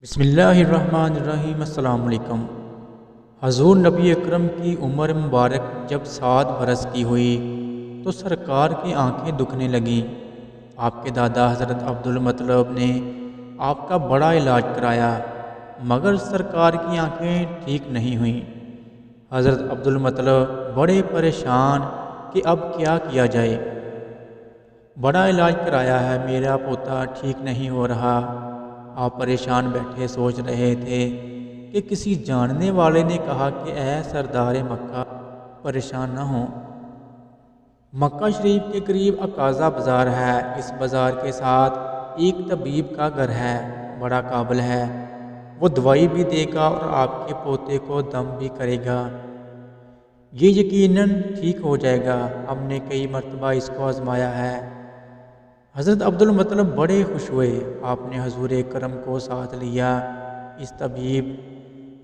بسم اللہ الرحمن الرحیم۔ السلام علیکم۔ حضور نبی اکرم کی عمر مبارک جب 7 برس کی ہوئی تو سرکار کی آنکھیں دکھنے لگیں۔ آپ کے دادا حضرت عبدالمطلب نے آپ کا بڑا علاج کرایا مگر سرکار کی آنکھیں ٹھیک نہیں ہوئیں۔ حضرت عبدالمطلب بڑے پریشان کہ اب کیا جائے۔ بڑا علاج کرایا ہے، میرا پوتا ٹھیک نہیں ہو رہا۔ آپ پریشان بیٹھے سوچ رہے تھے کہ کسی جاننے والے نے کہا کہ اے سردار مکہ، پریشان نہ ہوں۔ مکہ شریف کے قریب عکاظہ بازار ہے۔ اس بازار کے ساتھ ایک طبیب کا گھر ہے، بڑا قابل ہے، وہ دوائی بھی دے گا اور آپ کے پوتے کو دم بھی کرے گا۔ یہ یقیناً ٹھیک ہو جائے گا، ہم نے کئی مرتبہ اس کو آزمایا ہے۔ حضرت عبدالمطلب بڑے خوش ہوئے۔ آپ نے حضور اکرم کو ساتھ لیا۔ اس طبیب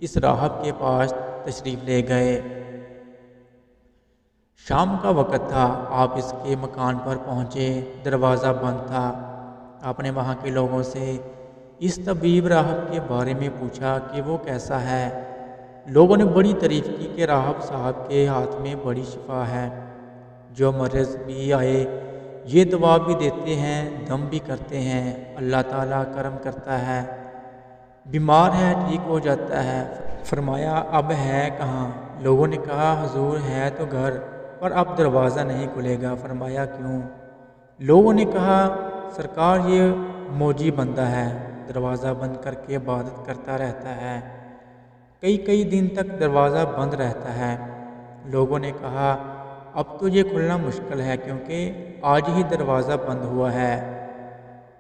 اس راہب کے پاس تشریف لے گئے۔ شام کا وقت تھا، آپ اس کے مکان پر پہنچے، دروازہ بند تھا۔ آپ نے وہاں کے لوگوں سے اس طبیب راہب کے بارے میں پوچھا کہ وہ کیسا ہے۔ لوگوں نے بڑی تعریف کی کہ راہب صاحب کے ہاتھ میں بڑی شفا ہے، جو مریض بھی آئے یہ دوا بھی دیتے ہیں، دم بھی کرتے ہیں، اللہ تعالیٰ کرم کرتا ہے، بیمار ہے ٹھیک ہو جاتا ہے۔ فرمایا اب ہے کہاں؟ لوگوں نے کہا حضور ہے تو گھر پر اب دروازہ نہیں کھلے گا۔ فرمایا کیوں؟ لوگوں نے کہا سرکار یہ موجی بندہ ہے، دروازہ بند کر کے عبادت کرتا رہتا ہے، کئی دن تک دروازہ بند رہتا ہے۔ لوگوں نے کہا اب تو یہ کھلنا مشکل ہے کیونکہ آج ہی دروازہ بند ہوا ہے،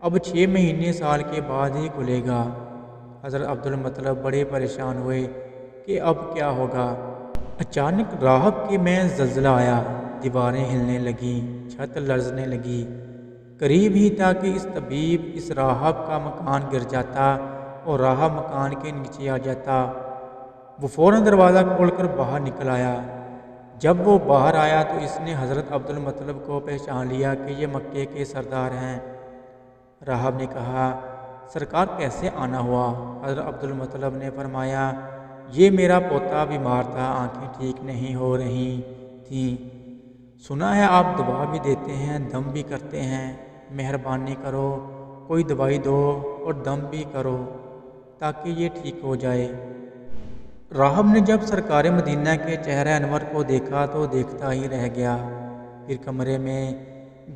اب 6 مہینے سال کے بعد ہی کھلے گا۔ حضرت عبدالمطلب بڑے پریشان ہوئے کہ اب کیا ہوگا۔ اچانک راہب کے میں زلزلہ آیا، دیواریں ہلنے لگیں، چھت لرزنے لگی۔ قریب ہی تھا کہ اس طبیب اس راہب کا مکان گر جاتا اور راہب مکان کے نیچے آ جاتا۔ وہ فوراً دروازہ کھول کر باہر نکل آیا۔ جب وہ باہر آیا تو اس نے حضرت عبدالمطلب کو پہچان لیا کہ یہ مکے کے سردار ہیں۔ راہب نے کہا سرکار کیسے آنا ہوا؟ حضرت عبدالمطلب نے فرمایا یہ میرا پوتا بیمار تھا، آنکھیں ٹھیک نہیں ہو رہی تھیں، سنا ہے آپ دوا بھی دیتے ہیں، دم بھی کرتے ہیں، مہربانی کرو کوئی دوائی دو اور دم بھی کرو تاکہ یہ ٹھیک ہو جائے۔ راہب نے جب سرکار مدینہ کے چہرہ انور کو دیکھا تو دیکھتا ہی رہ گیا۔ پھر کمرے میں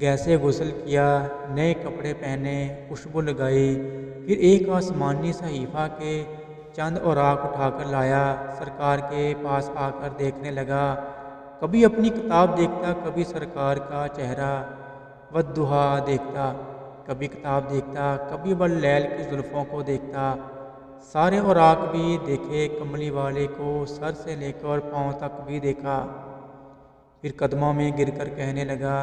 گیسے غسل کیا، نئے کپڑے پہنے، خوشبو لگائی، پھر ایک آسمانی صحیفہ کے چند اوراق اٹھا کر لایا، سرکار کے پاس آ کر دیکھنے لگا۔ کبھی اپنی کتاب دیکھتا، کبھی سرکار کا چہرہ والضحیٰ دیکھتا، کبھی کتاب دیکھتا، کبھی واللیل کی زلفوں کو دیکھتا۔ سارے اوراق بھی دیکھے، کملی والے کو سر سے لے کر پاؤں تک بھی دیکھا۔ پھر قدموں میں گر کر کہنے لگا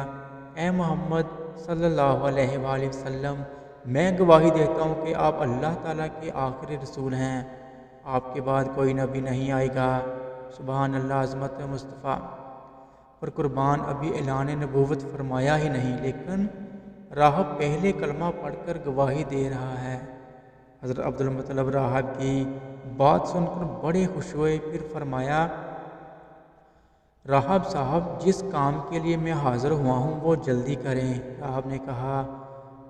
اے محمد صلی اللہ علیہ وآلہ وسلم، میں گواہی دیتا ہوں کہ آپ اللہ تعالیٰ کے آخری رسول ہیں، آپ کے بعد کوئی نبی نہیں آئے گا۔ سبحان اللہ، عظمت مصطفیٰ پر قربان، ابھی اعلان نبوت فرمایا ہی نہیں لیکن راہب پہلے کلمہ پڑھ کر گواہی دے رہا ہے۔ حضرت عبدالمطلب راہب کی بات سن کر بڑے خوش ہوئے۔ پھر فرمایا راہب صاحب جس کام کے لیے میں حاضر ہوا ہوں وہ جلدی کریں۔ راہب نے کہا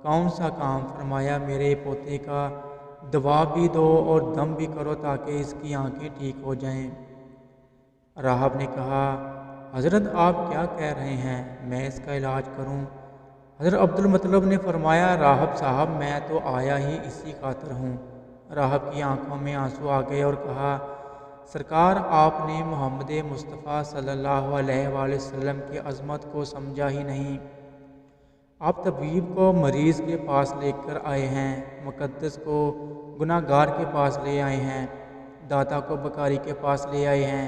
کون سا کام؟ فرمایا میرے پوتے کا دوا بھی دو اور دم بھی کرو تاکہ اس کی آنکھیں ٹھیک ہو جائیں۔ راہب نے کہا حضرت آپ کیا کہہ رہے ہیں، میں اس کا علاج کروں؟ حضرت عبدالمطلب نے فرمایا راہب صاحب میں تو آیا ہی اسی خاطر ہوں۔ راہب کی آنکھوں میں آنسو آ گئے اور کہا سرکار آپ نے محمد مصطفیٰ صلی اللہ علیہ وآلہ وسلم کی عظمت کو سمجھا ہی نہیں۔ آپ طبیب کو مریض کے پاس لے کر آئے ہیں، مقدس کو گناہ گار کے پاس لے آئے ہیں، داتا کو بکاری کے پاس لے آئے ہیں،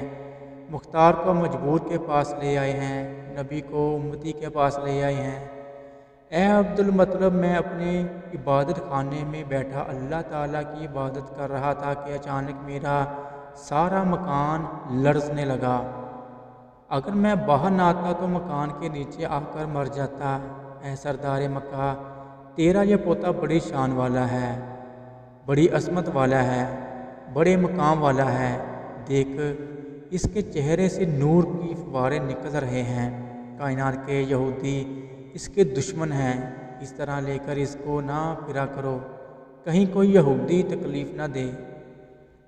مختار کو مجبور کے پاس لے آئے ہیں، نبی کو امتی کے پاس لے آئے ہیں۔ اے عبدالمطلب میں اپنے عبادت خانے میں بیٹھا اللہ تعالیٰ کی عبادت کر رہا تھا کہ اچانک میرا سارا مکان لرزنے لگا۔ اگر میں باہر نہ آتا تو مکان کے نیچے آ کر مر جاتا۔ اے سردار مکہ، تیرا یہ پوتا بڑی شان والا ہے، بڑی عظمت والا ہے، بڑے مقام والا ہے، دیکھ اس کے چہرے سے نور کی فوارے نکل رہے ہیں، کائنات کے یہودی اس کے دشمن ہیں، اس طرح لے کر اس کو نہ پھرا کرو، کہیں کوئی یہودی تکلیف نہ دے،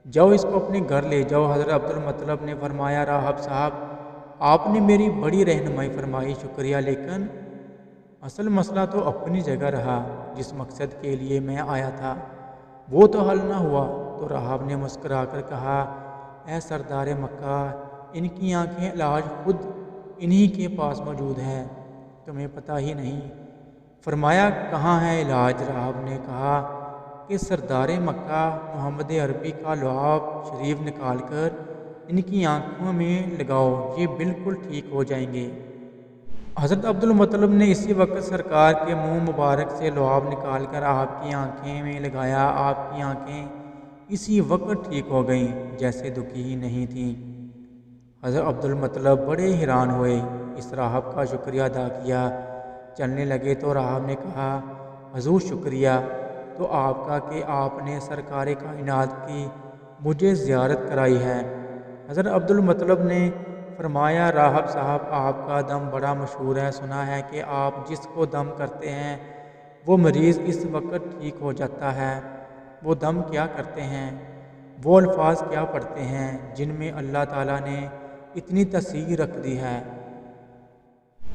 جاؤ اس کو اپنے گھر لے جاؤ۔ حضرت عبدالمطلب نے فرمایا، راہب صاحب آپ نے میری بڑی رہنمائی فرمائی، شکریہ، لیکن اصل مسئلہ تو اپنی جگہ رہا، جس مقصد کے لیے میں آیا تھا وہ تو حل نہ ہوا۔ تو راہب نے مسکرا کر کہا، اے سردار مکہ، ان کی آنکھیں علاج خود انہی کے پاس موجود ہے، تمہیں پتہ ہی نہیں۔ فرمایا، کہاں ہے علاج؟ راہب نے کہا کہ سردار مکہ، محمد عربی کا لعاب شریف نکال کر ان کی آنکھوں میں لگاؤ، یہ بالکل ٹھیک ہو جائیں گے۔ حضرت عبدالمطلب نے اسی وقت سرکار کے منہ مبارک سے لعاب نکال کر آپ کی آنکھیں میں لگایا، آپ کی آنکھیں اسی وقت ٹھیک ہو گئیں، جیسے دکھی ہی نہیں تھیں۔ حضرت عبدالمطلب بڑے حیران ہوئے، اس راہب کا شکریہ ادا کیا، چلنے لگے تو راہب نے کہا، حضور شکریہ تو آپ کا کہ آپ نے سرکار کائنات کی مجھے زیارت کرائی ہے۔ حضرت عبدالمطلب نے فرمایا، راہب صاحب آپ کا دم بڑا مشہور ہے، سنا ہے کہ آپ جس کو دم کرتے ہیں وہ مریض اس وقت ٹھیک ہو جاتا ہے، وہ دم کیا کرتے ہیں، وہ الفاظ کیا پڑھتے ہیں جن میں اللہ تعالیٰ نے اتنی تاثیر رکھ دی ہے؟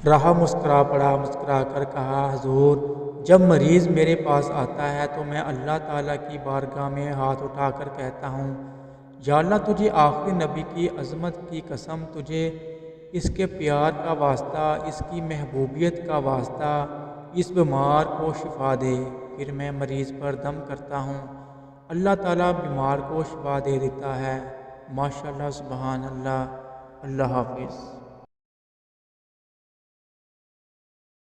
راہب مسکرا پڑا، مسکرا کر کہا، حضور جب مریض میرے پاس آتا ہے تو میں اللہ تعالیٰ کی بارگاہ میں ہاتھ اٹھا کر کہتا ہوں، یا اللہ تجھے آخری نبی کی عظمت کی قسم، تجھے اس کے پیار کا واسطہ، اس کی محبوبیت کا واسطہ اس بیمار کو شفا دے۔ پھر میں مریض پر دم کرتا ہوں، اللہ تعالیٰ بیمار کو شفا دے دیتا ہے۔ ماشاءاللہ، سبحان اللہ۔ اللہ حافظ۔